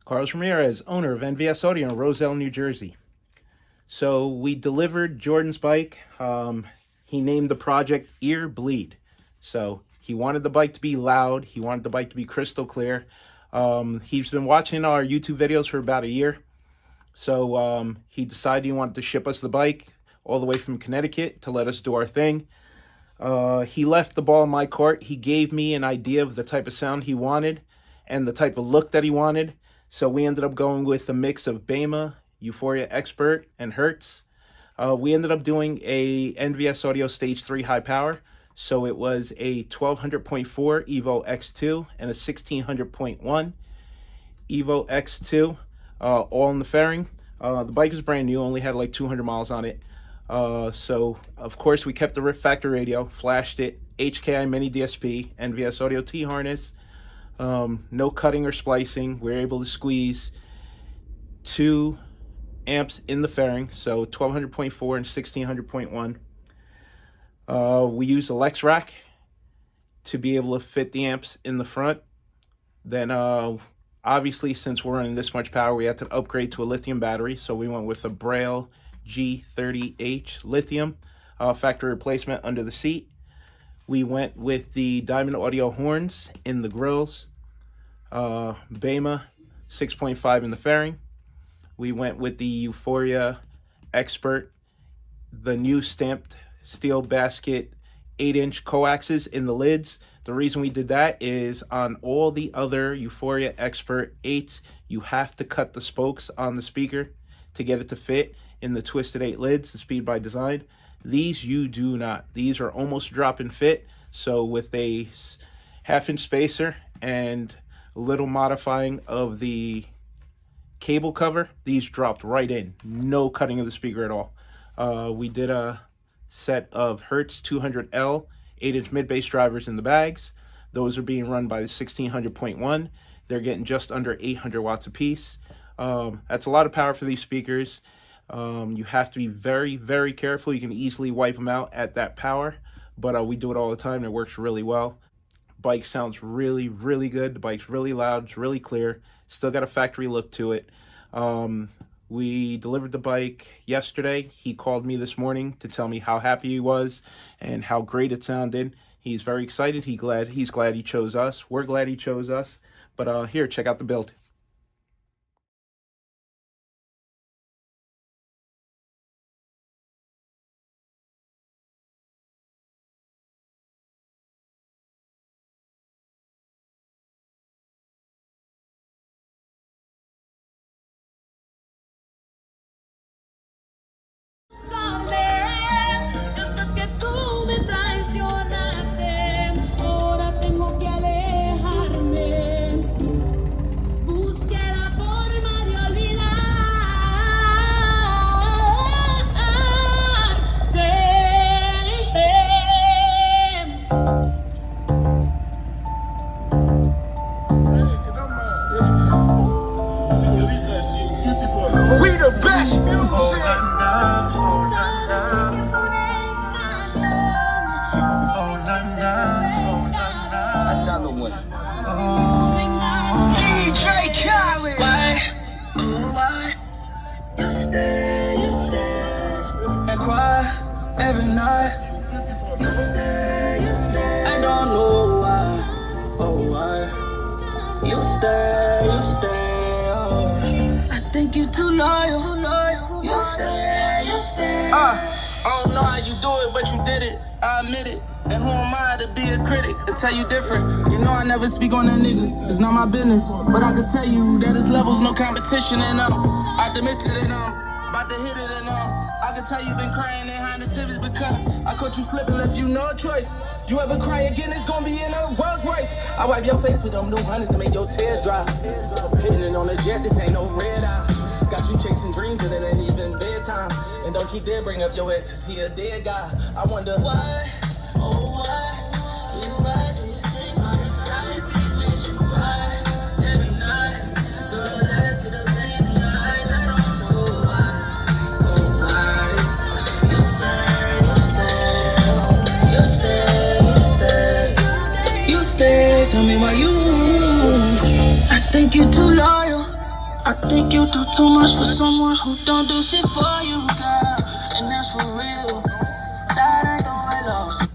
Carlos Ramirez, owner of NVS Audio in Roselle, New Jersey. So we delivered Jordan's bike. He named the project Ear Bleed. So he wanted the bike to be loud. He wanted the bike to be crystal clear. He's been watching our YouTube videos for about a year. So he decided he wanted to ship us the bike all the way from Conneticut to let us do our thing. He left the ball in my court. He gave me an idea of the type of sound he wanted and the type of look that he wanted. So we ended up going with a mix of Beyma, Euphoria xpert, and Hertz. We ended up doing a NVS Audio Stage 3 high power. So it was a 1200.4 Evo X2 and a 1600.1 Evo X2, all in the fairing. The bike is brand new, only had like 200 miles on it. So of course we kept the RIF factory radio, flashed it, HKI mini DSP, NVS Audio T harness, no cutting or splicing. We were able to squeeze 2 amps in the fairing, so 1200.4 and 1600.1. We used a Lex rack to be able to fit the amps in the front. Then obviously, since we're running this much power, we had to upgrade to a lithium battery, so we went with a Braille G30H lithium factory replacement under the seat. We went with the Diamond Audio horns in the grills, Beyma 6.5 in the fairing. We went with the Euphoria xpert, the new stamped steel basket 8-inch coaxes in the lids. The reason we did that is on all the other Euphoria xpert 8s, you have to cut the spokes on the speaker to get it to fit in the Twisted 8 lids, the Speed by Design. These you do not. These are almost drop and fit. So with a half-inch spacer and a little modifying of the cable cover, these dropped right in. No cutting of the speaker at all. We did a set of Hertz 200L 8-inch mid-bass drivers in the bags. Those are being run by the 1600.1. They're getting just under 800 watts a piece. That's a lot of power for these speakers. You have to be very, very careful. You can easily wipe them out at that power, but we do it all the time and it works really well. Bike sounds really, really good. The bike's really loud, it's really clear. Still got a factory look to it. We delivered the bike yesterday. He called me this morning to tell me how happy he was and how great it sounded. He's very excited. He's glad he chose us. We're glad he chose us. But here, check out the build. We the best music. Another one. DJ Khaled. Why you stay and cry every night? You stay. I don't know why. Oh, why you stay? Oh. I think you too loyal. You stay. I don't know how you do it, but you did it. I admit it. And who am I to be a critic and tell you different? You know I never speak on a nigga, it's not my business. But I can tell you that his level's no competition, and I'm optimistic, and I'm about to hit it, and I can tell you been crying behind the civics because I caught you slipping, left you no choice. You ever cry again, it's gonna be in a Rolls Royce. I wipe your face with them new hundreds to make your tears dry. Hitting it on the jet, this ain't no red eye. Got you chasing dreams and it ain't even bedtime. And don't you dare bring up your ex, cause he a dead guy. I wonder why. Tell me why you. I think you too loyal. I think you do too much for someone who don't do shit for you, girl. And that's for real. That ain't the way love.